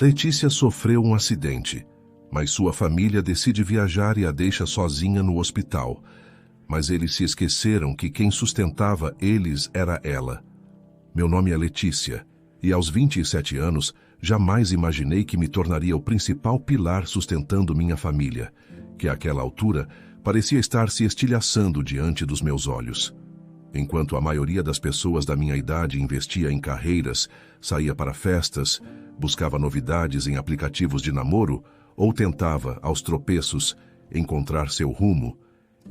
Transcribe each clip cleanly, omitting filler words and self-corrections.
Letícia sofreu um acidente, mas sua família decide viajar e a deixa sozinha no hospital. Mas eles se esqueceram que quem sustentava eles era ela. Meu nome é Letícia, e aos 27 anos, jamais imaginei que me tornaria o principal pilar sustentando minha família, que àquela altura parecia estar se estilhaçando diante dos meus olhos. Enquanto a maioria das pessoas da minha idade investia em carreiras, saía para festas, buscava novidades em aplicativos de namoro ou tentava, aos tropeços, encontrar seu rumo,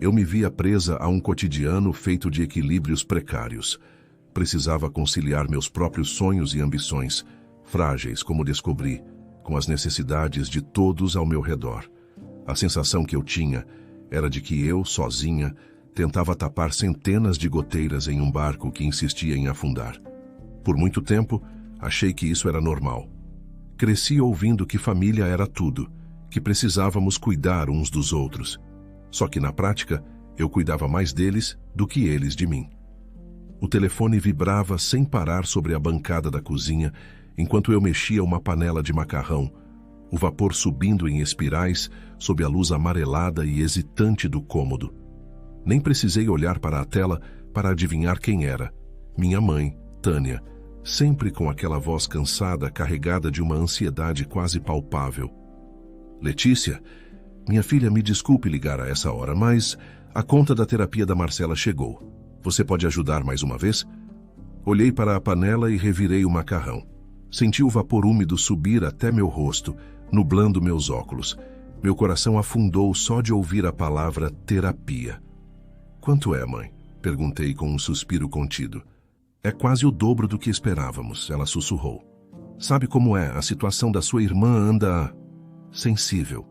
eu me via presa a um cotidiano feito de equilíbrios precários. Precisava conciliar meus próprios sonhos e ambições, frágeis como descobri, com as necessidades de todos ao meu redor. A sensação que eu tinha era de que eu, sozinha, tentava tapar centenas de goteiras em um barco que insistia em afundar. Por muito tempo, achei que isso era normal. Cresci ouvindo que família era tudo, que precisávamos cuidar uns dos outros. Só que na prática, eu cuidava mais deles do que eles de mim. O telefone vibrava sem parar sobre a bancada da cozinha, enquanto eu mexia uma panela de macarrão, o vapor subindo em espirais sob a luz amarelada e hesitante do cômodo. Nem precisei olhar para a tela para adivinhar quem era. Minha mãe, Tânia, sempre com aquela voz cansada, carregada de uma ansiedade quase palpável. Letícia, minha filha, me desculpe ligar a essa hora, mas a conta da terapia da Marcela chegou. Você pode ajudar mais uma vez? Olhei para a panela e revirei o macarrão. Senti o vapor úmido subir até meu rosto, nublando meus óculos. Meu coração afundou só de ouvir a palavra terapia. Quanto é, mãe? Perguntei com um suspiro contido. É quase o dobro do que esperávamos, ela sussurrou. Sabe como é? A situação da sua irmã anda sensível.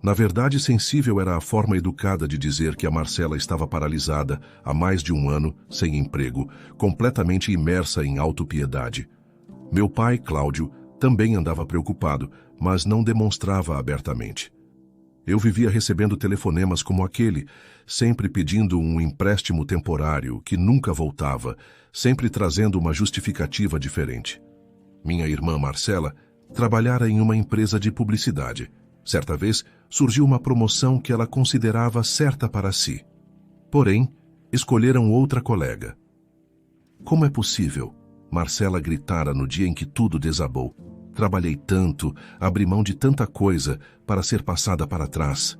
Na verdade, sensível era a forma educada de dizer que a Marcela estava paralisada há mais de um ano, sem emprego, completamente imersa em autopiedade. Meu pai, Cláudio, também andava preocupado, mas não demonstrava abertamente. Eu vivia recebendo telefonemas como aquele, sempre pedindo um empréstimo temporário que nunca voltava, sempre trazendo uma justificativa diferente. Minha irmã Marcela trabalhara em uma empresa de publicidade. Certa vez, surgiu uma promoção que ela considerava certa para si. Porém, escolheram outra colega. Como é possível? Marcela gritara no dia em que tudo desabou. Trabalhei tanto, abri mão de tanta coisa para ser passada para trás.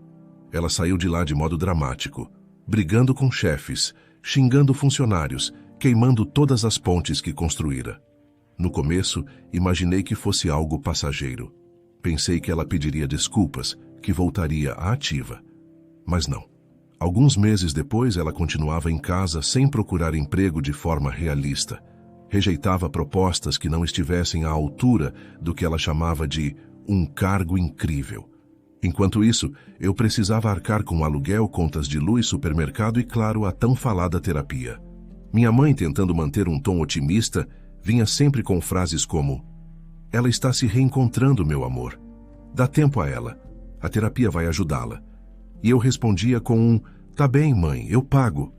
Ela saiu de lá de modo dramático, brigando com chefes, xingando funcionários, queimando todas as pontes que construíra. No começo, imaginei que fosse algo passageiro. Pensei que ela pediria desculpas, que voltaria à ativa. Mas não. Alguns meses depois, ela continuava em casa sem procurar emprego de forma realista. Rejeitava propostas que não estivessem à altura do que ela chamava de um cargo incrível. Enquanto isso, eu precisava arcar com aluguel, contas de luz, supermercado e, claro, a tão falada terapia. Minha mãe, tentando manter um tom otimista, vinha sempre com frases como: "Ela está se reencontrando, meu amor. Dá tempo a ela. A terapia vai ajudá-la." E eu respondia com um: "Tá bem, mãe, eu pago."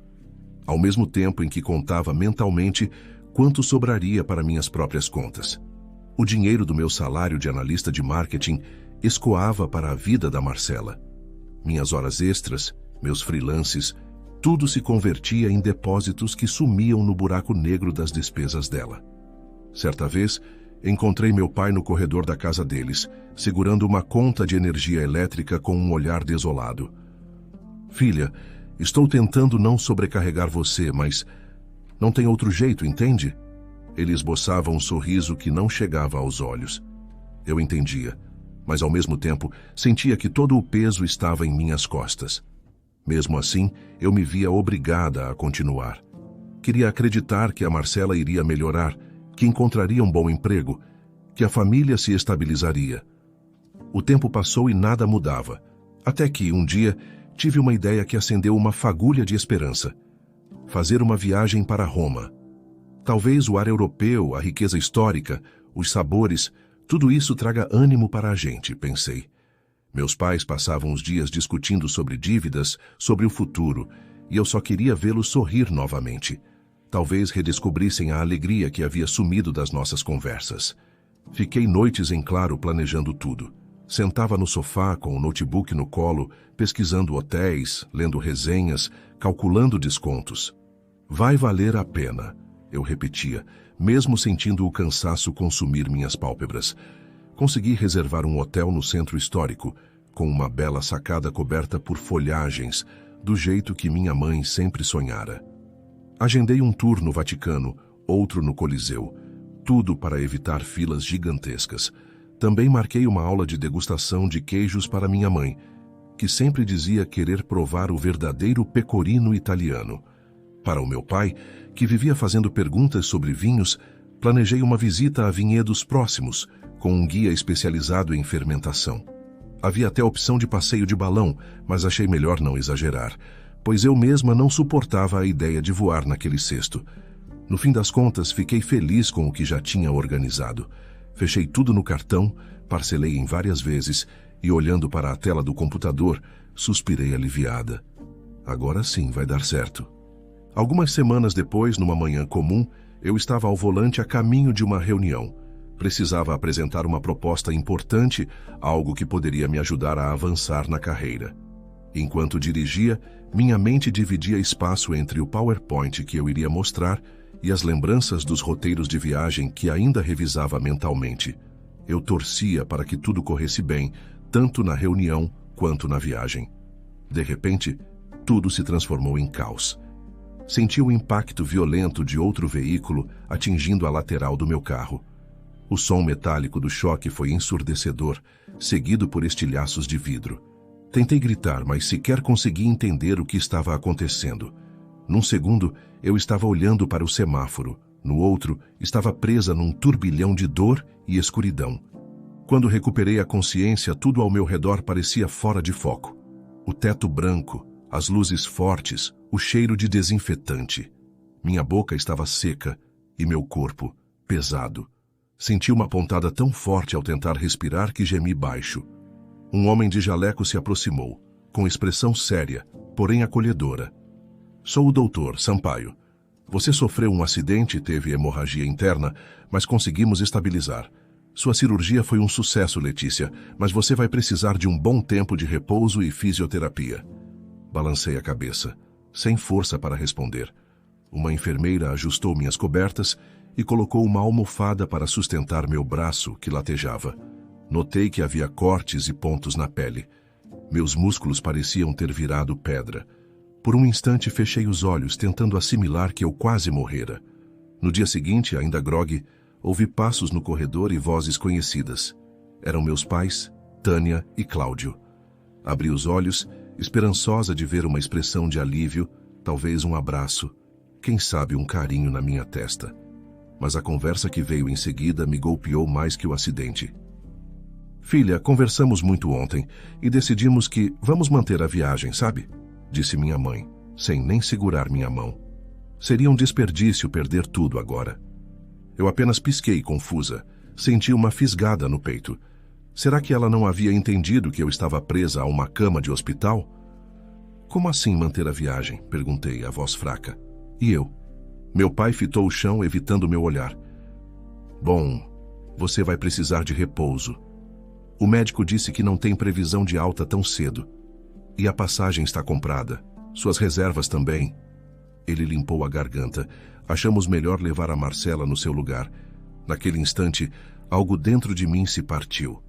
Ao mesmo tempo em que contava mentalmente quanto sobraria para minhas próprias contas. O dinheiro do meu salário de analista de marketing escoava para a vida da Marcela. Minhas horas extras, meus freelances, tudo se convertia em depósitos que sumiam no buraco negro das despesas dela. Certa vez, encontrei meu pai no corredor da casa deles, segurando uma conta de energia elétrica com um olhar desolado. "Filha, estou tentando não sobrecarregar você, mas não tem outro jeito, entende?" Ele esboçava um sorriso que não chegava aos olhos. Eu entendia, mas ao mesmo tempo sentia que todo o peso estava em minhas costas. Mesmo assim, eu me via obrigada a continuar. Queria acreditar que a Marcela iria melhorar, que encontraria um bom emprego, que a família se estabilizaria. O tempo passou e nada mudava, até que, um dia, tive uma ideia que acendeu uma fagulha de esperança. Fazer uma viagem para Roma. Talvez o ar europeu, a riqueza histórica, os sabores, tudo isso traga ânimo para a gente, pensei. Meus pais passavam os dias discutindo sobre dívidas, sobre o futuro, e eu só queria vê-los sorrir novamente. Talvez redescobrissem a alegria que havia sumido das nossas conversas. Fiquei noites em claro planejando tudo. Sentava no sofá com o notebook no colo, pesquisando hotéis, lendo resenhas, calculando descontos. Vai valer a pena, eu repetia, mesmo sentindo o cansaço consumir minhas pálpebras. Consegui reservar um hotel no centro histórico, com uma bela sacada coberta por folhagens, do jeito que minha mãe sempre sonhara. Agendei um tour no Vaticano, outro no Coliseu, tudo para evitar filas gigantescas. Também marquei uma aula de degustação de queijos para minha mãe, que sempre dizia querer provar o verdadeiro pecorino italiano. Para o meu pai, que vivia fazendo perguntas sobre vinhos, planejei uma visita a vinhedos próximos, com um guia especializado em fermentação. Havia até a opção de passeio de balão, mas achei melhor não exagerar, pois eu mesma não suportava a ideia de voar naquele cesto. No fim das contas, fiquei feliz com o que já tinha organizado. Fechei tudo no cartão, parcelei em várias vezes e, olhando para a tela do computador, suspirei aliviada. Agora sim vai dar certo. Algumas semanas depois, numa manhã comum, eu estava ao volante a caminho de uma reunião. Precisava apresentar uma proposta importante, algo que poderia me ajudar a avançar na carreira. Enquanto dirigia, minha mente dividia espaço entre o PowerPoint que eu iria mostrar e as lembranças dos roteiros de viagem que ainda revisava mentalmente. Eu torcia para que tudo corresse bem, tanto na reunião quanto na viagem. De repente, tudo se transformou em caos. Senti o impacto violento de outro veículo atingindo a lateral do meu carro. O som metálico do choque foi ensurdecedor, seguido por estilhaços de vidro. Tentei gritar, mas sequer consegui entender o que estava acontecendo. Num segundo, eu estava olhando para o semáforo. No outro, estava presa num turbilhão de dor e escuridão. Quando recuperei a consciência, tudo ao meu redor parecia fora de foco. O teto branco, as luzes fortes, o cheiro de desinfetante. Minha boca estava seca e meu corpo pesado. Senti uma pontada tão forte ao tentar respirar que gemi baixo. Um homem de jaleco se aproximou, com expressão séria, porém acolhedora. Sou o Dr. Sampaio. Você sofreu um acidente e teve hemorragia interna, mas conseguimos estabilizar. Sua cirurgia foi um sucesso, Letícia, mas você vai precisar de um bom tempo de repouso e fisioterapia. Balancei a cabeça, sem força para responder. Uma enfermeira ajustou minhas cobertas e colocou uma almofada para sustentar meu braço, que latejava. Notei que havia cortes e pontos na pele. Meus músculos pareciam ter virado pedra. Por um instante fechei os olhos, tentando assimilar que eu quase morrera. No dia seguinte, ainda grogue, ouvi passos no corredor e vozes conhecidas. Eram meus pais, Tânia e Cláudio. Abri os olhos, esperançosa de ver uma expressão de alívio, talvez um abraço, quem sabe um carinho na minha testa. Mas a conversa que veio em seguida me golpeou mais que o acidente. Filha, conversamos muito ontem e decidimos que vamos manter a viagem, sabe? Disse minha mãe, sem nem segurar minha mão. Seria um desperdício perder tudo agora. Eu apenas pisquei confusa, senti uma fisgada no peito. Será que ela não havia entendido que eu estava presa a uma cama de hospital? Como assim manter a viagem? Perguntei, a voz fraca. E eu? Meu pai fitou o chão, evitando meu olhar. Bom, você vai precisar de repouso. O médico disse que não tem previsão de alta tão cedo. E a passagem está comprada. Suas reservas também. Ele limpou a garganta. Achamos melhor levar a Marcela no seu lugar. Naquele instante, algo dentro de mim se partiu.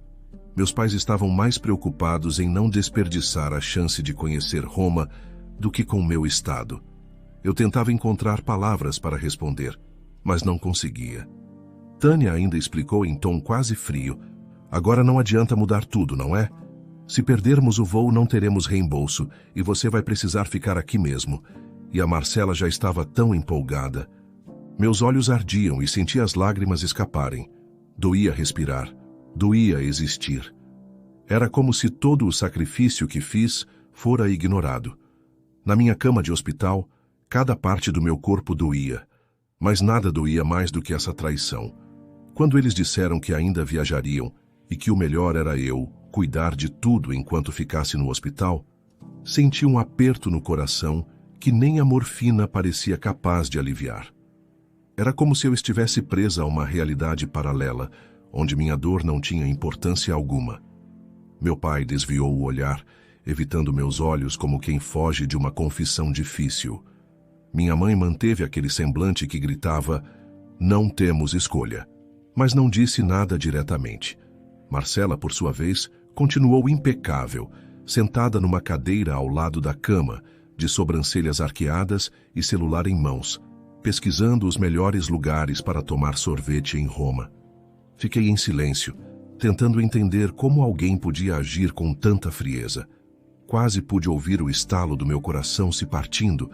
Meus pais estavam mais preocupados em não desperdiçar a chance de conhecer Roma do que com meu estado. Eu tentava encontrar palavras para responder, mas não conseguia. Tânia ainda explicou em tom quase frio. Agora não adianta mudar tudo, não é? Se perdermos o voo, não teremos reembolso e você vai precisar ficar aqui mesmo. E a Marcela já estava tão empolgada. Meus olhos ardiam e senti as lágrimas escaparem. Doía respirar, doía existir. Era como se todo o sacrifício que fiz fora ignorado. Na minha cama de hospital, cada parte do meu corpo doía, mas nada doía mais do que essa traição. Quando eles disseram que ainda viajariam e que o melhor era eu cuidar de tudo enquanto ficasse no hospital, senti um aperto no coração que nem a morfina parecia capaz de aliviar. Era como se eu estivesse presa a uma realidade paralela, onde minha dor não tinha importância alguma. Meu pai desviou o olhar, evitando meus olhos como quem foge de uma confissão difícil. Minha mãe manteve aquele semblante que gritava: "Não temos escolha", mas não disse nada diretamente. Marcela, por sua vez, continuou impecável, sentada numa cadeira ao lado da cama, de sobrancelhas arqueadas e celular em mãos, pesquisando os melhores lugares para tomar sorvete em Roma. Fiquei em silêncio, tentando entender como alguém podia agir com tanta frieza. Quase pude ouvir o estalo do meu coração se partindo,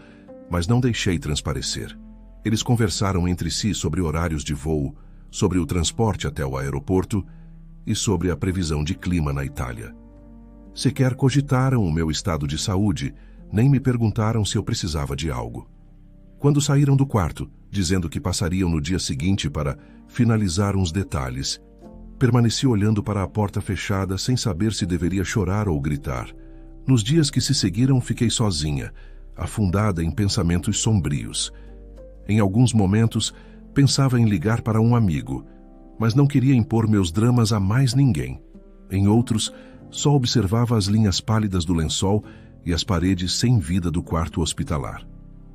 mas não deixei transparecer. Eles conversaram entre si sobre horários de voo, sobre o transporte até o aeroporto e sobre a previsão de clima na Itália. Sequer cogitaram o meu estado de saúde, nem me perguntaram se eu precisava de algo. Quando saíram do quarto, dizendo que passariam no dia seguinte para finalizar uns detalhes, permaneci olhando para a porta fechada sem saber se deveria chorar ou gritar. Nos dias que se seguiram, fiquei sozinha, afundada em pensamentos sombrios. Em alguns momentos, pensava em ligar para um amigo, mas não queria impor meus dramas a mais ninguém. Em outros, só observava as linhas pálidas do lençol e as paredes sem vida do quarto hospitalar.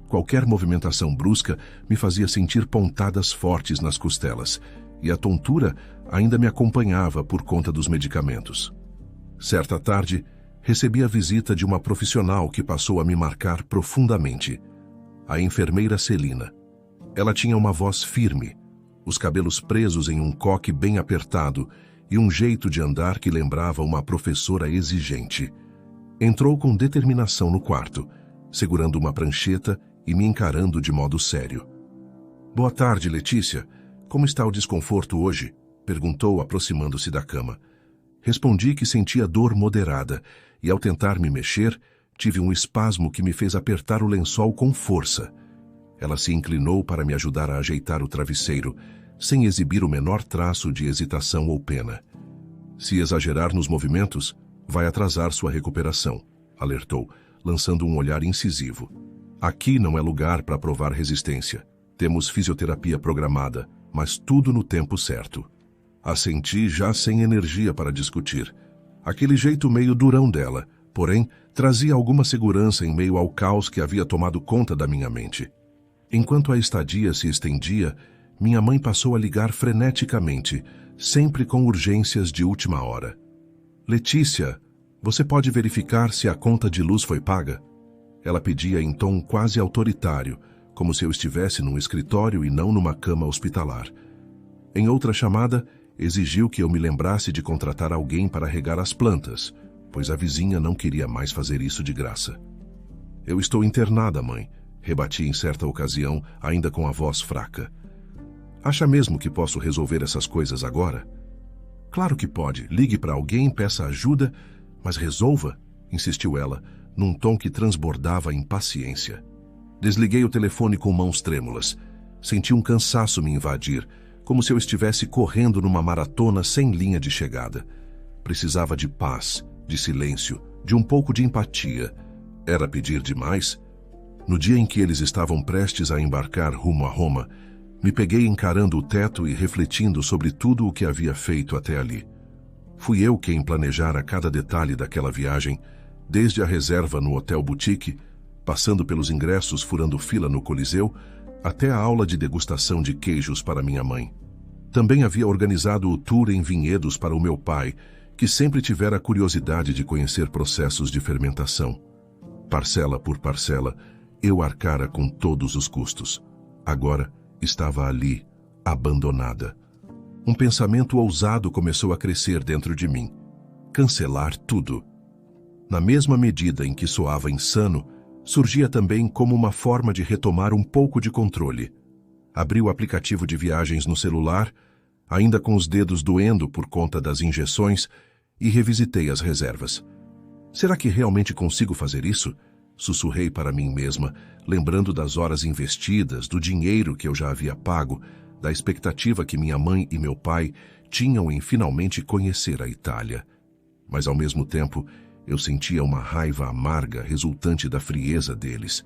Qualquer movimentação brusca me fazia sentir pontadas fortes nas costelas, e a tontura ainda me acompanhava por conta dos medicamentos. Certa tarde, recebi a visita de uma profissional que passou a me marcar profundamente, a enfermeira Celina. Ela tinha uma voz firme, os cabelos presos em um coque bem apertado e um jeito de andar que lembrava uma professora exigente. Entrou com determinação no quarto, segurando uma prancheta e me encarando de modo sério. "Boa tarde, Letícia. Como está o desconforto hoje?" perguntou, aproximando-se da cama. Respondi que sentia dor moderada e, ao tentar me mexer, tive um espasmo que me fez apertar o lençol com força. Ela se inclinou para me ajudar a ajeitar o travesseiro, sem exibir o menor traço de hesitação ou pena. "Se exagerar nos movimentos, vai atrasar sua recuperação", alertou, lançando um olhar incisivo. "Aqui não é lugar para provar resistência. Temos fisioterapia programada, mas tudo no tempo certo." Assenti, já sem energia para discutir. Aquele jeito meio durão dela, porém, trazia alguma segurança em meio ao caos que havia tomado conta da minha mente. Enquanto a estadia se estendia, minha mãe passou a ligar freneticamente, sempre com urgências de última hora. "Letícia, você pode verificar se a conta de luz foi paga?" Ela pedia em tom quase autoritário, como se eu estivesse num escritório e não numa cama hospitalar. Em outra chamada, exigiu que eu me lembrasse de contratar alguém para regar as plantas, pois a vizinha não queria mais fazer isso de graça. "Eu estou internada, mãe", rebati em certa ocasião, ainda com a voz fraca. "Acha mesmo que posso resolver essas coisas agora?" "Claro que pode. Ligue para alguém, peça ajuda, mas resolva", insistiu ela, num tom que transbordava impaciência. Desliguei o telefone com mãos trêmulas. Senti um cansaço me invadir, como se eu estivesse correndo numa maratona sem linha de chegada. Precisava de paz, de silêncio, de um pouco de empatia. Era pedir demais? No dia em que eles estavam prestes a embarcar rumo a Roma, me peguei encarando o teto e refletindo sobre tudo o que havia feito até ali. Fui eu quem planejara cada detalhe daquela viagem, desde a reserva no Hotel Boutique, passando pelos ingressos furando fila no Coliseu, até a aula de degustação de queijos para minha mãe. Também havia organizado o tour em vinhedos para o meu pai, que sempre tivera a curiosidade de conhecer processos de fermentação. Parcela por parcela, eu arcara com todos os custos. Agora estava ali, abandonada. Um pensamento ousado começou a crescer dentro de mim. Cancelar tudo. Na mesma medida em que soava insano, surgia também como uma forma de retomar um pouco de controle. Abri o aplicativo de viagens no celular, ainda com os dedos doendo por conta das injeções, e revisitei as reservas. "Será que realmente consigo fazer isso?" sussurrei para mim mesma, lembrando das horas investidas, do dinheiro que eu já havia pago, da expectativa que minha mãe e meu pai tinham em finalmente conhecer a Itália. Mas, ao mesmo tempo, eu sentia uma raiva amarga resultante da frieza deles.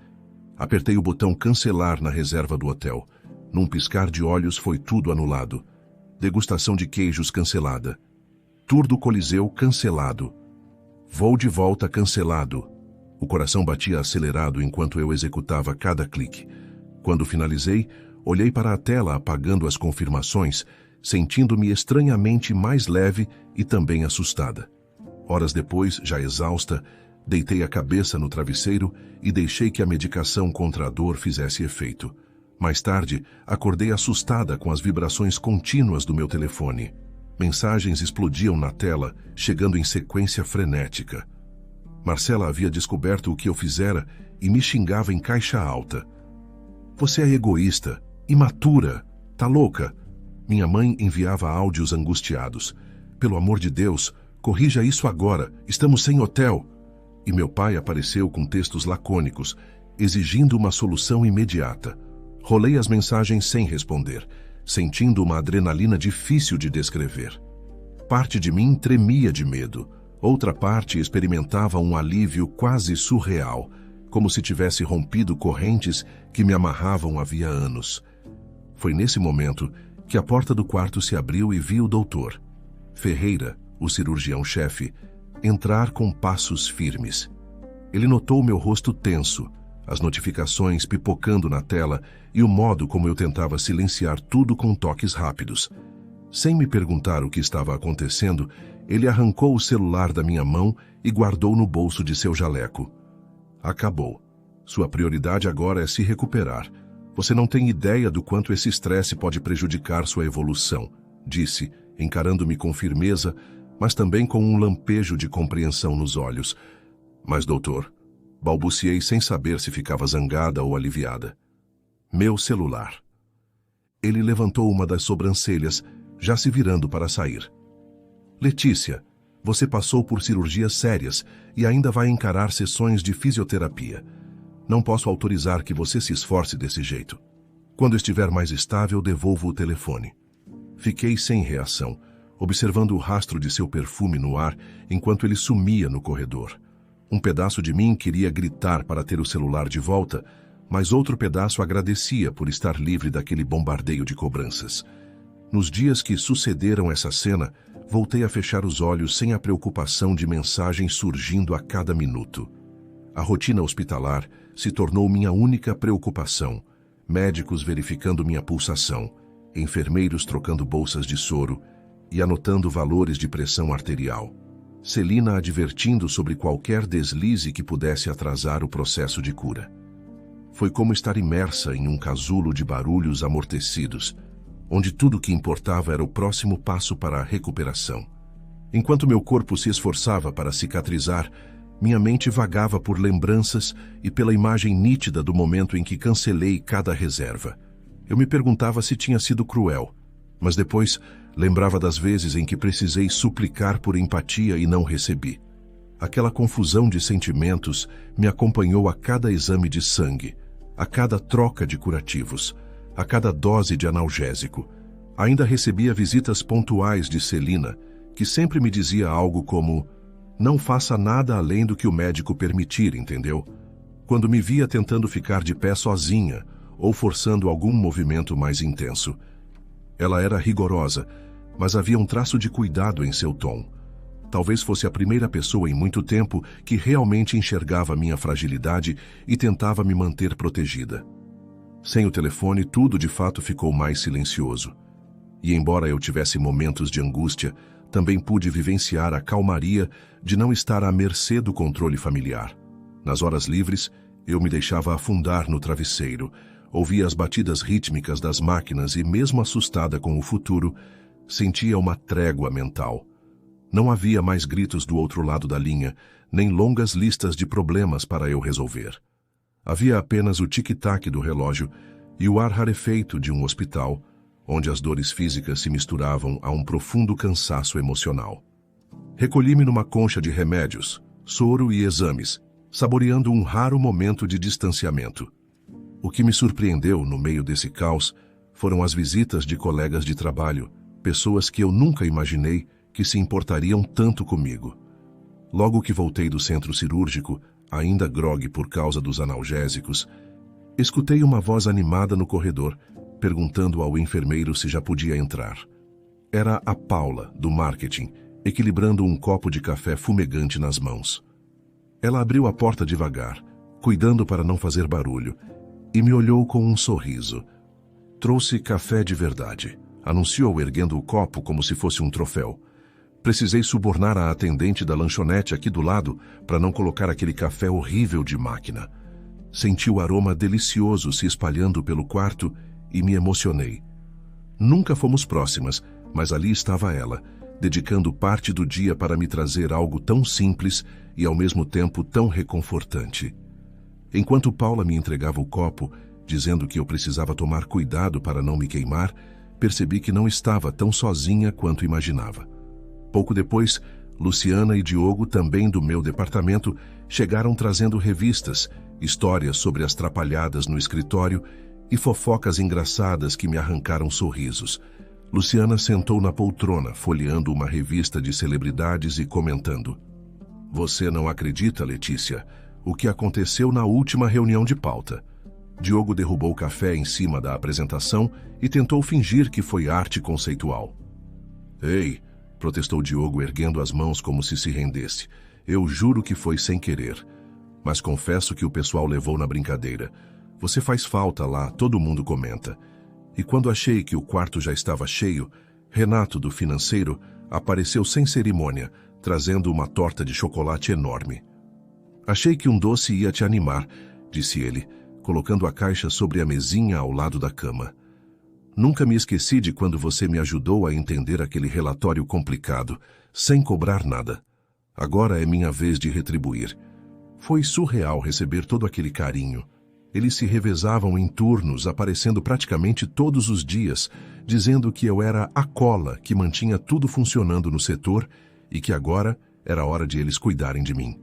Apertei o botão cancelar na reserva do hotel. Num piscar de olhos foi tudo anulado. Degustação de queijos cancelada. Tour do Coliseu cancelado. Voo de volta cancelado. O coração batia acelerado enquanto eu executava cada clique. Quando finalizei, olhei para a tela apagando as confirmações, sentindo-me estranhamente mais leve e também assustada. Horas depois, já exausta, deitei a cabeça no travesseiro e deixei que a medicação contra a dor fizesse efeito. Mais tarde, acordei assustada com as vibrações contínuas do meu telefone. Mensagens explodiam na tela, chegando em sequência frenética. Marcela havia descoberto o que eu fizera e me xingava em caixa alta. Você é egoísta, imatura, tá louca? Minha mãe enviava áudios angustiados. Pelo amor de Deus, corrija isso agora, estamos sem hotel. E meu pai apareceu com textos lacônicos, exigindo uma solução imediata. Rolei as mensagens sem responder, sentindo uma adrenalina difícil de descrever. Parte de mim tremia de medo, outra parte experimentava um alívio quase surreal, como se tivesse rompido correntes que me amarravam havia anos. Foi nesse momento que a porta do quarto se abriu e vi o doutor Ferreira, o cirurgião-chefe, entrar com passos firmes. Ele notou meu rosto tenso, as notificações pipocando na tela e o modo como eu tentava silenciar tudo com toques rápidos. Sem me perguntar o que estava acontecendo, ele arrancou o celular da minha mão e guardou no bolso de seu jaleco. Acabou. Sua prioridade agora é se recuperar. Você não tem ideia do quanto esse estresse pode prejudicar sua evolução, disse, encarando-me com firmeza, mas também com um lampejo de compreensão nos olhos. Mas, doutor, balbuciei sem saber se ficava zangada ou aliviada. Meu celular. Ele levantou uma das sobrancelhas, já se virando para sair. Letícia, você passou por cirurgias sérias e ainda vai encarar sessões de fisioterapia. Não posso autorizar que você se esforce desse jeito. Quando estiver mais estável, devolvo o telefone. Fiquei sem reação, observando o rastro de seu perfume no ar enquanto ele sumia no corredor. Um pedaço de mim queria gritar para ter o celular de volta, mas outro pedaço agradecia por estar livre daquele bombardeio de cobranças. Nos dias que sucederam essa cena, voltei a fechar os olhos sem a preocupação de mensagens surgindo a cada minuto. A rotina hospitalar se tornou minha única preocupação. Médicos verificando minha pulsação, enfermeiros trocando bolsas de soro e anotando valores de pressão arterial. Celina advertindo sobre qualquer deslize que pudesse atrasar o processo de cura. Foi como estar imersa em um casulo de barulhos amortecidos, onde tudo o que importava era o próximo passo para a recuperação. Enquanto meu corpo se esforçava para cicatrizar, minha mente vagava por lembranças e pela imagem nítida do momento em que cancelei cada reserva. Eu me perguntava se tinha sido cruel, mas depois lembrava das vezes em que precisei suplicar por empatia e não recebi. Aquela confusão de sentimentos me acompanhou a cada exame de sangue, a cada troca de curativos, a cada dose de analgésico. Ainda recebia visitas pontuais de Celina, que sempre me dizia algo como: não faça nada além do que o médico permitir, entendeu? Quando me via tentando ficar de pé sozinha ou forçando algum movimento mais intenso. Ela era rigorosa, mas havia um traço de cuidado em seu tom. Talvez fosse a primeira pessoa em muito tempo que realmente enxergava minha fragilidade e tentava me manter protegida. Sem o telefone, tudo de fato ficou mais silencioso. E embora eu tivesse momentos de angústia, também pude vivenciar a calmaria de não estar à mercê do controle familiar. Nas horas livres, eu me deixava afundar no travesseiro, ouvia as batidas rítmicas das máquinas e, mesmo assustada com o futuro, sentia uma trégua mental. Não havia mais gritos do outro lado da linha, nem longas listas de problemas para eu resolver. Havia apenas o tic-tac do relógio e o ar rarefeito de um hospital, onde as dores físicas se misturavam a um profundo cansaço emocional. Recolhi-me numa concha de remédios, soro e exames, saboreando um raro momento de distanciamento. O que me surpreendeu no meio desse caos foram as visitas de colegas de trabalho, pessoas que eu nunca imaginei que se importariam tanto comigo. Logo que voltei do centro cirúrgico, ainda grogue por causa dos analgésicos, escutei uma voz animada no corredor, perguntando ao enfermeiro se já podia entrar. Era a Paula, do marketing, equilibrando um copo de café fumegante nas mãos. Ela abriu a porta devagar, cuidando para não fazer barulho, e me olhou com um sorriso. Trouxe café de verdade, anunciou erguendo o copo como se fosse um troféu. Precisei subornar a atendente da lanchonete aqui do lado para não colocar aquele café horrível de máquina. Senti o aroma delicioso se espalhando pelo quarto e me emocionei. Nunca fomos próximas, mas ali estava ela, dedicando parte do dia para me trazer algo tão simples e ao mesmo tempo tão reconfortante. Enquanto Paula me entregava o copo, dizendo que eu precisava tomar cuidado para não me queimar, percebi que não estava tão sozinha quanto imaginava. Pouco depois, Luciana e Diogo, também do meu departamento, chegaram trazendo revistas, histórias sobre as trapalhadas no escritório e fofocas engraçadas que me arrancaram sorrisos. Luciana sentou na poltrona, folheando uma revista de celebridades e comentando: "Você não acredita, Letícia, o que aconteceu na última reunião de pauta." Diogo derrubou o café em cima da apresentação e tentou fingir que foi arte conceitual. "Ei", protestou Diogo, erguendo as mãos como se rendesse. "Eu juro que foi sem querer. Mas confesso que o pessoal levou na brincadeira. Você faz falta lá, todo mundo comenta." E quando achei que o quarto já estava cheio, Renato, do financeiro, apareceu sem cerimônia, trazendo uma torta de chocolate enorme. "Achei que um doce ia te animar", disse ele, colocando a caixa sobre a mesinha ao lado da cama. "Nunca me esqueci de quando você me ajudou a entender aquele relatório complicado, sem cobrar nada. Agora é minha vez de retribuir." Foi surreal receber todo aquele carinho. Eles se revezavam em turnos, aparecendo praticamente todos os dias, dizendo que eu era a cola que mantinha tudo funcionando no setor e que agora era hora de eles cuidarem de mim.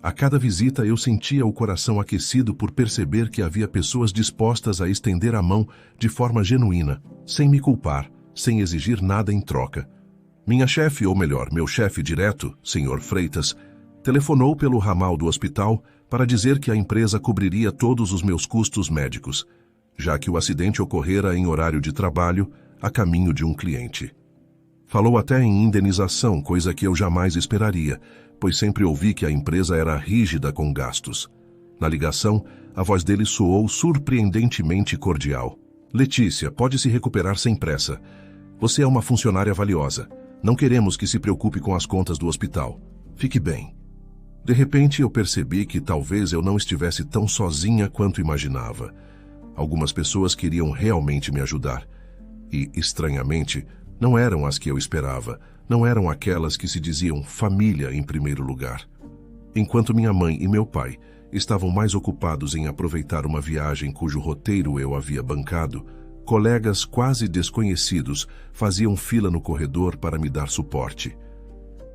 A cada visita eu sentia o coração aquecido por perceber que havia pessoas dispostas a estender a mão de forma genuína, sem me culpar, sem exigir nada em troca. Minha chefe, ou melhor, meu chefe direto, Sr. Freitas, telefonou pelo ramal do hospital para dizer que a empresa cobriria todos os meus custos médicos, já que o acidente ocorrera em horário de trabalho, a caminho de um cliente. Falou até em indenização, coisa que eu jamais esperaria, pois sempre ouvi que a empresa era rígida com gastos. Na ligação, a voz dele soou surpreendentemente cordial. "Letícia, pode se recuperar sem pressa. Você é uma funcionária valiosa. Não queremos que se preocupe com as contas do hospital. Fique bem." De repente, eu percebi que talvez eu não estivesse tão sozinha quanto imaginava. Algumas pessoas queriam realmente me ajudar. E, estranhamente, não eram as que eu esperava. Não eram aquelas que se diziam família em primeiro lugar. Enquanto minha mãe e meu pai estavam mais ocupados em aproveitar uma viagem cujo roteiro eu havia bancado, colegas quase desconhecidos faziam fila no corredor para me dar suporte.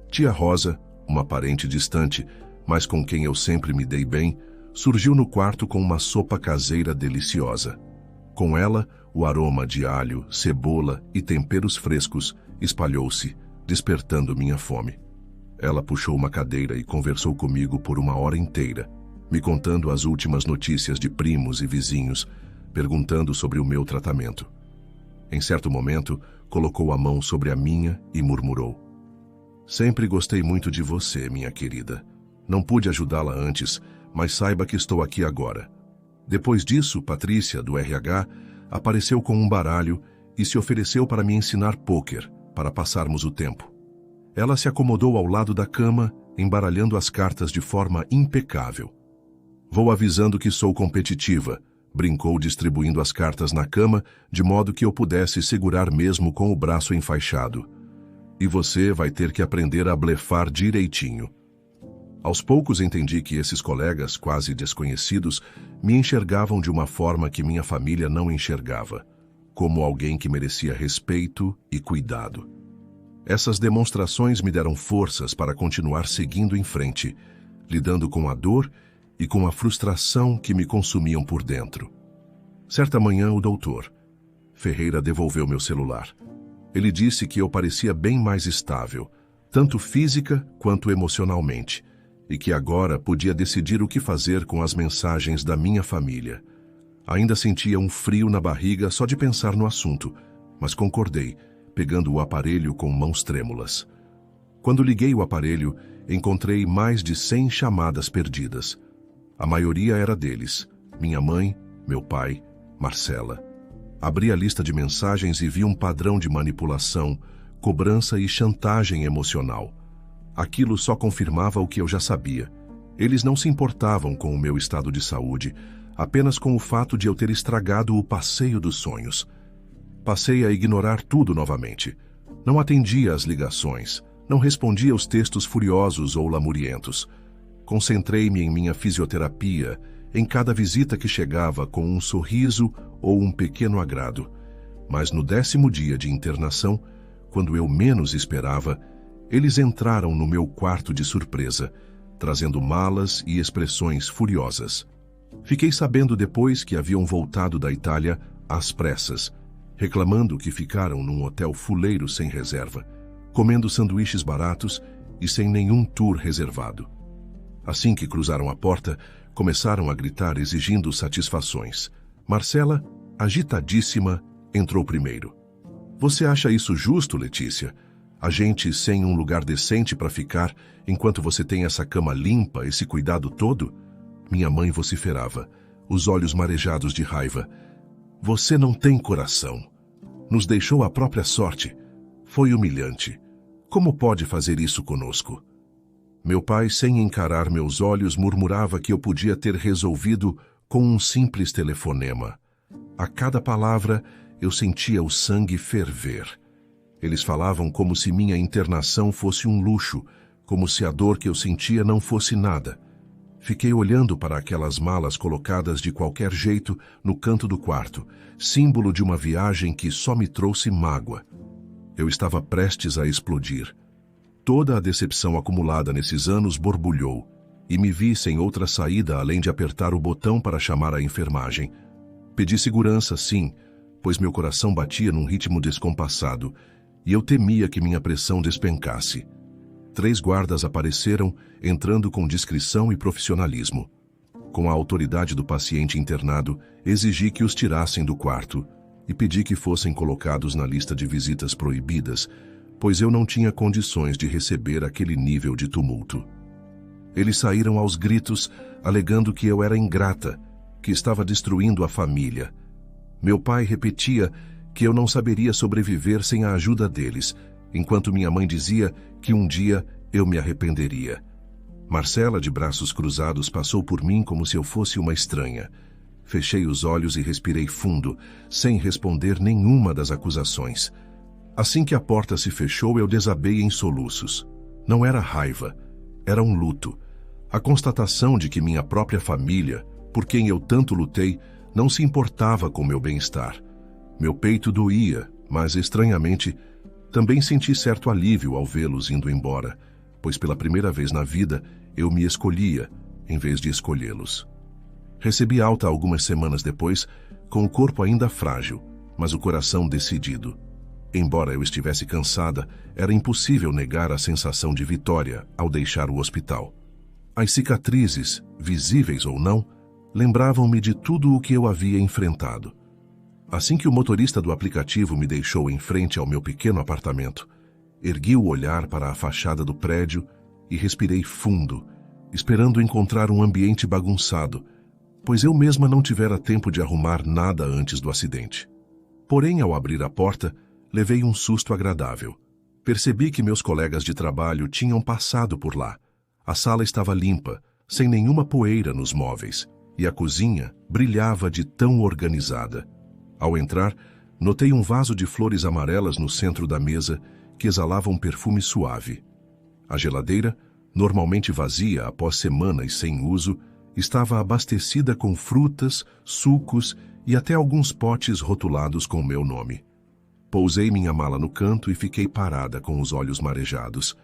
Tia Rosa, uma parente distante, mas com quem eu sempre me dei bem, surgiu no quarto com uma sopa caseira deliciosa. Com ela, o aroma de alho, cebola e temperos frescos espalhou-se, despertando minha fome. Ela puxou uma cadeira e conversou comigo por uma hora inteira, me contando as últimas notícias de primos e vizinhos, perguntando sobre o meu tratamento. Em certo momento, colocou a mão sobre a minha e murmurou: "Sempre gostei muito de você, minha querida. Não pude ajudá-la antes, mas saiba que estou aqui agora." Depois disso, Patrícia, do RH, apareceu com um baralho e se ofereceu para me ensinar pôquer, para passarmos o tempo. Ela se acomodou ao lado da cama, embaralhando as cartas de forma impecável. "Vou avisando que sou competitiva", brincou, distribuindo as cartas na cama, de modo que eu pudesse segurar mesmo com o braço enfaixado. "E você vai ter que aprender a blefar direitinho." Aos poucos entendi que esses colegas, quase desconhecidos, me enxergavam de uma forma que minha família não enxergava, como alguém que merecia respeito e cuidado. Essas demonstrações me deram forças para continuar seguindo em frente, lidando com a dor e com a frustração que me consumiam por dentro. Certa manhã, o doutor Ferreira devolveu meu celular. Ele disse que eu parecia bem mais estável, tanto física quanto emocionalmente, e que agora podia decidir o que fazer com as mensagens da minha família. Ainda sentia um frio na barriga só de pensar no assunto, mas concordei, pegando o aparelho com mãos trêmulas. Quando liguei o aparelho, encontrei mais de 100 chamadas perdidas. A maioria era deles, minha mãe, meu pai, Marcela. Abri a lista de mensagens e vi um padrão de manipulação, cobrança e chantagem emocional. Aquilo só confirmava o que eu já sabia. Eles não se importavam com o meu estado de saúde, apenas com o fato de eu ter estragado o passeio dos sonhos. Passei a ignorar tudo novamente. Não atendia às ligações, não respondia aos textos furiosos ou lamurientos. Concentrei-me em minha fisioterapia, em cada visita que chegava com um sorriso ou um pequeno agrado. Mas no 10º dia de internação, quando eu menos esperava, eles entraram no meu quarto de surpresa, trazendo malas e expressões furiosas. Fiquei sabendo depois que haviam voltado da Itália às pressas, reclamando que ficaram num hotel fuleiro sem reserva, comendo sanduíches baratos e sem nenhum tour reservado. Assim que cruzaram a porta, começaram a gritar exigindo satisfações. Marcela, agitadíssima, entrou primeiro. Você acha isso justo, Letícia? A gente sem um lugar decente para ficar, enquanto você tem essa cama limpa, esse cuidado todo? Minha mãe vociferava, os olhos marejados de raiva. Você não tem coração. Nos deixou à própria sorte. Foi humilhante. Como pode fazer isso conosco? Meu pai, sem encarar meus olhos, murmurava que eu podia ter resolvido com um simples telefonema. A cada palavra, eu sentia o sangue ferver. Eles falavam como se minha internação fosse um luxo, como se a dor que eu sentia não fosse nada. Fiquei olhando para aquelas malas colocadas de qualquer jeito no canto do quarto, símbolo de uma viagem que só me trouxe mágoa. Eu estava prestes a explodir. Toda a decepção acumulada nesses anos borbulhou, e me vi sem outra saída além de apertar o botão para chamar a enfermagem. Pedi segurança, sim, pois meu coração batia num ritmo descompassado, e eu temia que minha pressão despencasse. 3 guardas apareceram, entrando com discrição e profissionalismo. Com a autoridade do paciente internado, exigi que os tirassem do quarto e pedi que fossem colocados na lista de visitas proibidas, pois eu não tinha condições de receber aquele nível de tumulto. Eles saíram aos gritos, alegando que eu era ingrata, que estava destruindo a família. Meu pai repetia que eu não saberia sobreviver sem a ajuda deles, enquanto minha mãe dizia que um dia eu me arrependeria. Marcela, de braços cruzados, passou por mim como se eu fosse uma estranha. Fechei os olhos e respirei fundo, sem responder nenhuma das acusações. Assim que a porta se fechou, eu desabei em soluços. Não era raiva, era um luto. A constatação de que minha própria família, por quem eu tanto lutei, não se importava com meu bem-estar. Meu peito doía, mas, estranhamente, também senti certo alívio ao vê-los indo embora, pois pela primeira vez na vida eu me escolhia, em vez de escolhê-los. Recebi alta algumas semanas depois, com o corpo ainda frágil, mas o coração decidido. Embora eu estivesse cansada, era impossível negar a sensação de vitória ao deixar o hospital. As cicatrizes, visíveis ou não, lembravam-me de tudo o que eu havia enfrentado. Assim que o motorista do aplicativo me deixou em frente ao meu pequeno apartamento, ergui o olhar para a fachada do prédio e respirei fundo, esperando encontrar um ambiente bagunçado, pois eu mesma não tivera tempo de arrumar nada antes do acidente. Porém, ao abrir a porta, levei um susto agradável. Percebi que meus colegas de trabalho tinham passado por lá. A sala estava limpa, sem nenhuma poeira nos móveis, e a cozinha brilhava de tão organizada. Ao entrar, notei um vaso de flores amarelas no centro da mesa que exalava um perfume suave. A geladeira, normalmente vazia após semanas sem uso, estava abastecida com frutas, sucos e até alguns potes rotulados com meu nome. Pousei minha mala no canto e fiquei parada com os olhos marejados.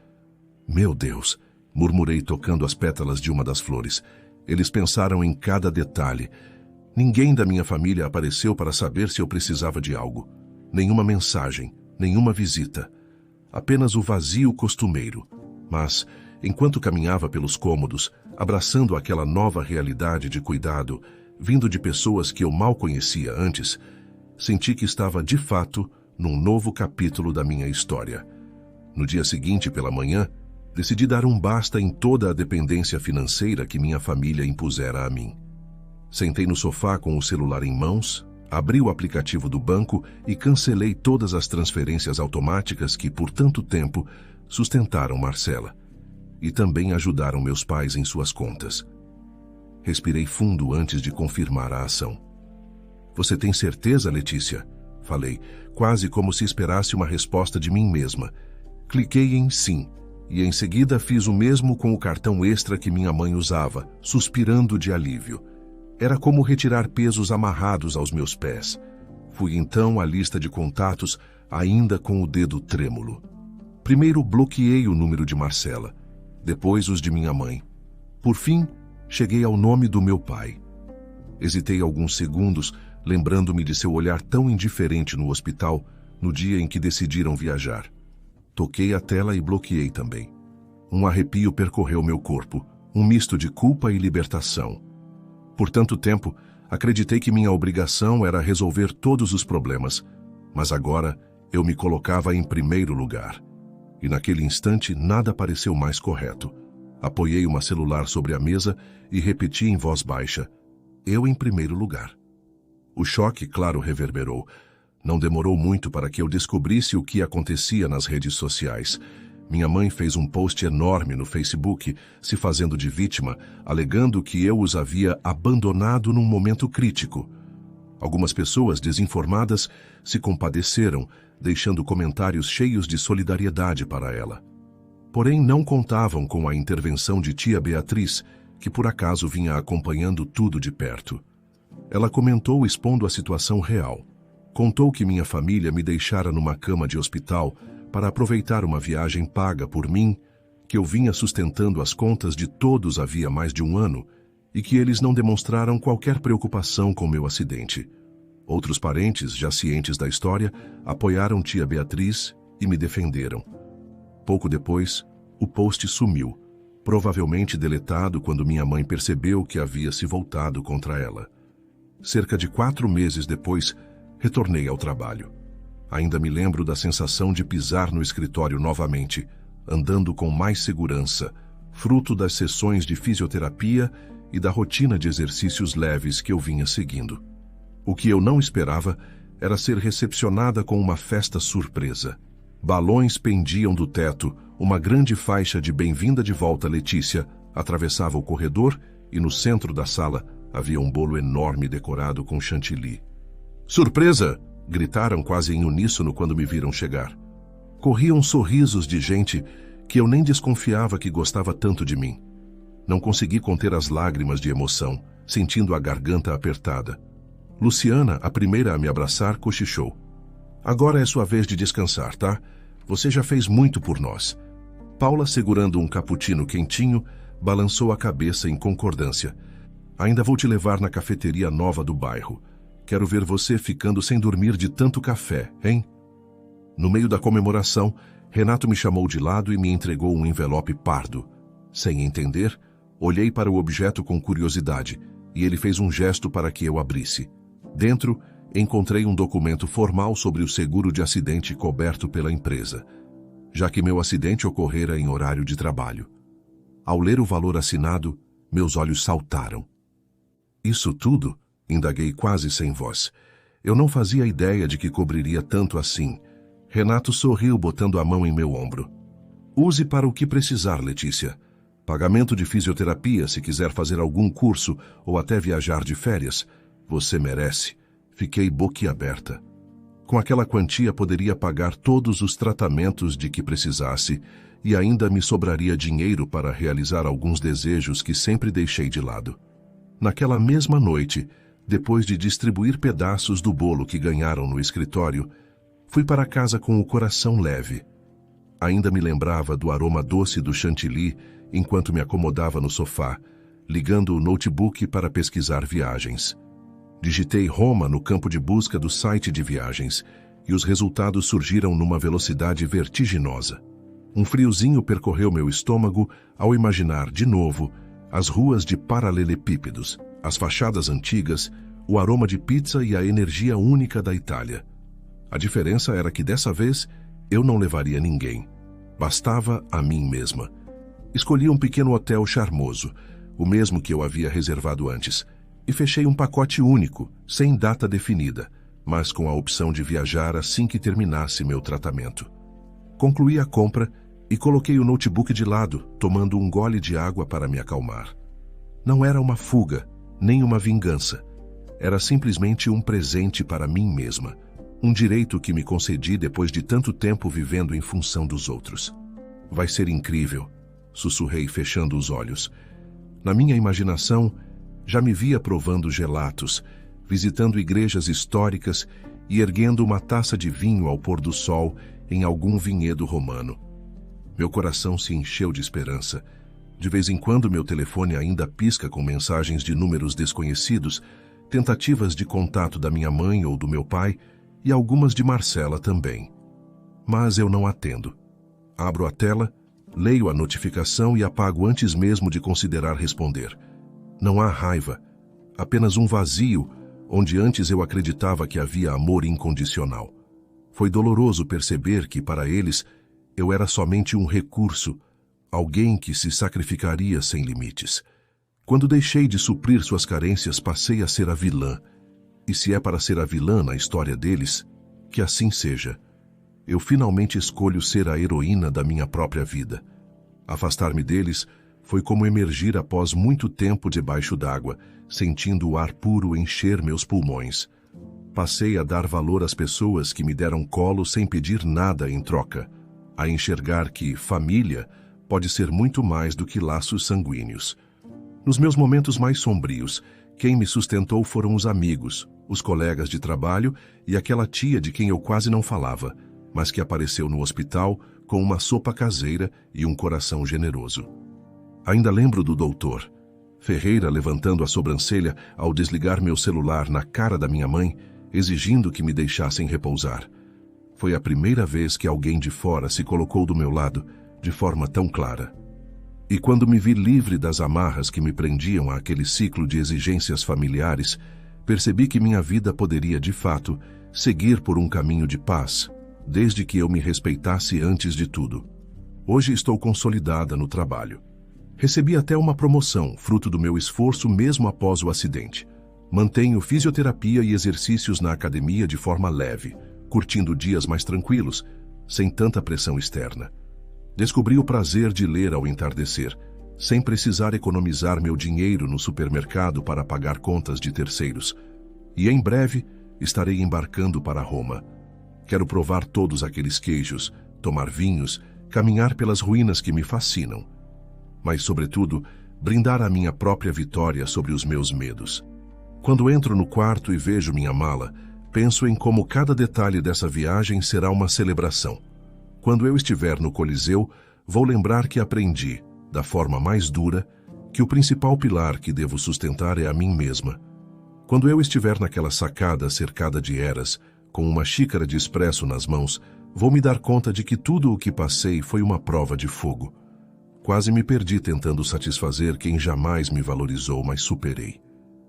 Meu Deus, murmurei tocando as pétalas de uma das flores. Eles pensaram em cada detalhe. Ninguém da minha família apareceu para saber se eu precisava de algo. Nenhuma mensagem, nenhuma visita. Apenas o vazio costumeiro. Mas, enquanto caminhava pelos cômodos, abraçando aquela nova realidade de cuidado, vindo de pessoas que eu mal conhecia antes, senti que estava, de fato, num novo capítulo da minha história. No dia seguinte, pela manhã, decidi dar um basta em toda a dependência financeira que minha família impusera a mim. Sentei no sofá com o celular em mãos, abri o aplicativo do banco e cancelei todas as transferências automáticas que, por tanto tempo, sustentaram Marcela e também ajudaram meus pais em suas contas. Respirei fundo antes de confirmar a ação. Você tem certeza, Letícia? Falei, quase como se esperasse uma resposta de mim mesma. Cliquei em sim, e em seguida fiz o mesmo com o cartão extra que minha mãe usava, suspirando de alívio. Era como retirar pesos amarrados aos meus pés. Fui então à lista de contatos, ainda com o dedo trêmulo. Primeiro bloqueei o número de Marcela, depois os de minha mãe. Por fim, cheguei ao nome do meu pai. Hesitei alguns segundos, lembrando-me de seu olhar tão indiferente no hospital, no dia em que decidiram viajar. Toquei a tela e bloqueei também. Um arrepio percorreu meu corpo, um misto de culpa e libertação. Por tanto tempo, acreditei que minha obrigação era resolver todos os problemas, mas agora eu me colocava em primeiro lugar. E naquele instante nada pareceu mais correto. Apoiei uma celular sobre a mesa e repeti em voz baixa, eu em primeiro lugar. O choque, claro, reverberou. Não demorou muito para que eu descobrisse o que acontecia nas redes sociais. Minha mãe fez um post enorme no Facebook, se fazendo de vítima, alegando que eu os havia abandonado num momento crítico. Algumas pessoas desinformadas se compadeceram, deixando comentários cheios de solidariedade para ela. Porém, não contavam com a intervenção de tia Beatriz, que por acaso vinha acompanhando tudo de perto. Ela comentou expondo a situação real. Contou que minha família me deixara numa cama de hospital para aproveitar uma viagem paga por mim, que eu vinha sustentando as contas de todos havia mais de um ano e que eles não demonstraram qualquer preocupação com meu acidente. Outros parentes, já cientes da história, apoiaram tia Beatriz e me defenderam. Pouco depois, o post sumiu, provavelmente deletado quando minha mãe percebeu que havia se voltado contra ela. Cerca de 4 meses depois, retornei ao trabalho. Ainda me lembro da sensação de pisar no escritório novamente, andando com mais segurança, fruto das sessões de fisioterapia e da rotina de exercícios leves que eu vinha seguindo. O que eu não esperava era ser recepcionada com uma festa surpresa. Balões pendiam do teto, uma grande faixa de bem-vinda de volta, Letícia, atravessava o corredor e no centro da sala havia um bolo enorme decorado com chantilly. Surpresa! Gritaram quase em uníssono quando me viram chegar. Corriam sorrisos de gente que eu nem desconfiava que gostava tanto de mim. Não consegui conter as lágrimas de emoção, sentindo a garganta apertada. Luciana, a primeira a me abraçar, cochichou. Agora é sua vez de descansar, tá? Você já fez muito por nós. Paula, segurando um cappuccino quentinho, balançou a cabeça em concordância. Ainda vou te levar na cafeteria nova do bairro. Quero ver você ficando sem dormir de tanto café, hein? No meio da comemoração, Renato me chamou de lado e me entregou um envelope pardo. Sem entender, olhei para o objeto com curiosidade e ele fez um gesto para que eu abrisse. Dentro, encontrei um documento formal sobre o seguro de acidente coberto pela empresa, já que meu acidente ocorrera em horário de trabalho. Ao ler o valor assinado, meus olhos saltaram. Isso tudo? Indaguei quase sem voz. Eu não fazia ideia de que cobriria tanto assim. Renato sorriu botando a mão em meu ombro. Use para o que precisar, Letícia. Pagamento de fisioterapia se quiser fazer algum curso ou até viajar de férias. Você merece. Fiquei boquiaberta. Com aquela quantia poderia pagar todos os tratamentos de que precisasse e ainda me sobraria dinheiro para realizar alguns desejos que sempre deixei de lado. Naquela mesma noite, depois de distribuir pedaços do bolo que ganharam no escritório, fui para casa com o coração leve. Ainda me lembrava do aroma doce do chantilly enquanto me acomodava no sofá, ligando o notebook para pesquisar viagens. Digitei Roma no campo de busca do site de viagens e os resultados surgiram numa velocidade vertiginosa. Um friozinho percorreu meu estômago ao imaginar, de novo, as ruas de paralelepípedos, as fachadas antigas, o aroma de pizza e a energia única da Itália. A diferença era que dessa vez eu não levaria ninguém. Bastava a mim mesma. Escolhi um pequeno hotel charmoso, o mesmo que eu havia reservado antes, e fechei um pacote único, sem data definida, mas com a opção de viajar assim que terminasse meu tratamento. Concluí a compra e coloquei o notebook de lado, tomando um gole de água para me acalmar. Não era uma fuga, nem uma vingança. Era simplesmente um presente para mim mesma, um direito que me concedi depois de tanto tempo vivendo em função dos outros. Vai ser incrível, sussurrei fechando os olhos. Na minha imaginação, já me via provando gelatos, visitando igrejas históricas e erguendo uma taça de vinho ao pôr do sol em algum vinhedo romano. Meu coração se encheu de esperança. De vez em quando meu telefone ainda pisca com mensagens de números desconhecidos, tentativas de contato da minha mãe ou do meu pai e algumas de Marcela também. Mas eu não atendo. Abro a tela, leio a notificação e apago antes mesmo de considerar responder. Não há raiva, apenas um vazio onde antes eu acreditava que havia amor incondicional. Foi doloroso perceber que, para eles, eu era somente um recurso, alguém que se sacrificaria sem limites. Quando deixei de suprir suas carências, passei a ser a vilã. E se é para ser a vilã na história deles, que assim seja. Eu finalmente escolho ser a heroína da minha própria vida. Afastar-me deles foi como emergir após muito tempo debaixo d'água, sentindo o ar puro encher meus pulmões. Passei a dar valor às pessoas que me deram colo sem pedir nada em troca, a enxergar que família pode ser muito mais do que laços sanguíneos. Nos meus momentos mais sombrios, quem me sustentou foram os amigos, os colegas de trabalho e aquela tia de quem eu quase não falava, mas que apareceu no hospital com uma sopa caseira e um coração generoso. Ainda lembro do doutor Ferreira levantando a sobrancelha ao desligar meu celular na cara da minha mãe, exigindo que me deixassem repousar. Foi a primeira vez que alguém de fora se colocou do meu lado de forma tão clara. E quando me vi livre das amarras que me prendiam àquele ciclo de exigências familiares, percebi que minha vida poderia, de fato, seguir por um caminho de paz, desde que eu me respeitasse antes de tudo. Hoje estou consolidada no trabalho. Recebi até uma promoção, fruto do meu esforço mesmo após o acidente. Mantenho fisioterapia e exercícios na academia de forma leve, curtindo dias mais tranquilos, sem tanta pressão externa. Descobri o prazer de ler ao entardecer, sem precisar economizar meu dinheiro no supermercado para pagar contas de terceiros. E em breve estarei embarcando para Roma. Quero provar todos aqueles queijos, tomar vinhos, caminhar pelas ruínas que me fascinam. Mas, sobretudo, brindar a minha própria vitória sobre os meus medos. Quando entro no quarto e vejo minha mala, penso em como cada detalhe dessa viagem será uma celebração. Quando eu estiver no Coliseu, vou lembrar que aprendi, da forma mais dura, que o principal pilar que devo sustentar é a mim mesma. Quando eu estiver naquela sacada cercada de eras, com uma xícara de expresso nas mãos, vou me dar conta de que tudo o que passei foi uma prova de fogo. Quase me perdi tentando satisfazer quem jamais me valorizou, mas superei.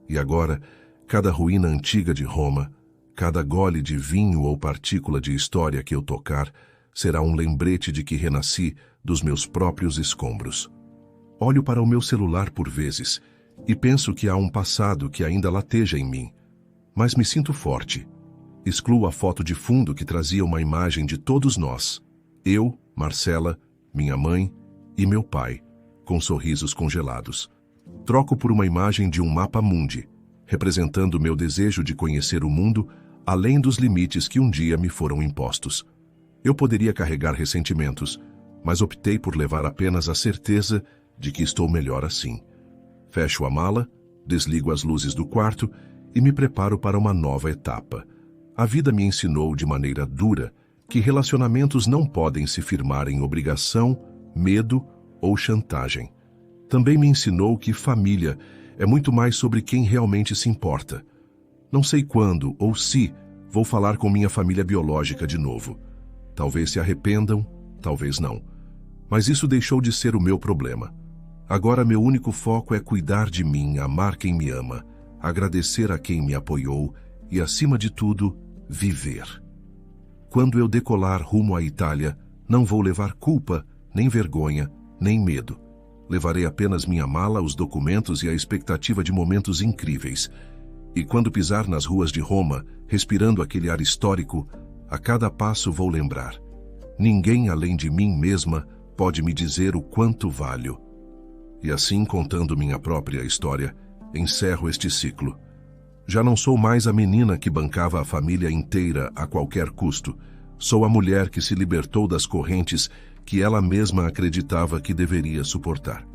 E agora, cada ruína antiga de Roma, cada gole de vinho ou partícula de história que eu tocar, será um lembrete de que renasci dos meus próprios escombros. Olho para o meu celular por vezes e penso que há um passado que ainda lateja em mim. Mas me sinto forte. Excluo a foto de fundo que trazia uma imagem de todos nós. Eu, Marcela, minha mãe e meu pai, com sorrisos congelados. Troco por uma imagem de um mapa mundi, representando meu desejo de conhecer o mundo além dos limites que um dia me foram impostos. Eu poderia carregar ressentimentos, mas optei por levar apenas a certeza de que estou melhor assim. Fecho a mala, desligo as luzes do quarto e me preparo para uma nova etapa. A vida me ensinou de maneira dura que relacionamentos não podem se firmar em obrigação, medo ou chantagem. Também me ensinou que família é muito mais sobre quem realmente se importa. Não sei quando ou se vou falar com minha família biológica de novo. Talvez se arrependam, talvez não. Mas isso deixou de ser o meu problema. Agora meu único foco é cuidar de mim, amar quem me ama, agradecer a quem me apoiou e, acima de tudo, viver. quando eu decolar rumo à Itália, não vou levar culpa, nem vergonha, nem medo. Levarei apenas minha mala, os documentos e a expectativa de momentos incríveis. E quando pisar nas ruas de Roma, respirando aquele ar histórico, a cada passo vou lembrar: ninguém além de mim mesma pode me dizer o quanto valho. E assim, contando minha própria história, encerro este ciclo. Já não sou mais a menina que bancava a família inteira a qualquer custo. Sou a mulher que se libertou das correntes que ela mesma acreditava que deveria suportar.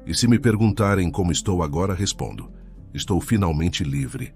E se me perguntarem como estou agora, respondo: estou finalmente livre.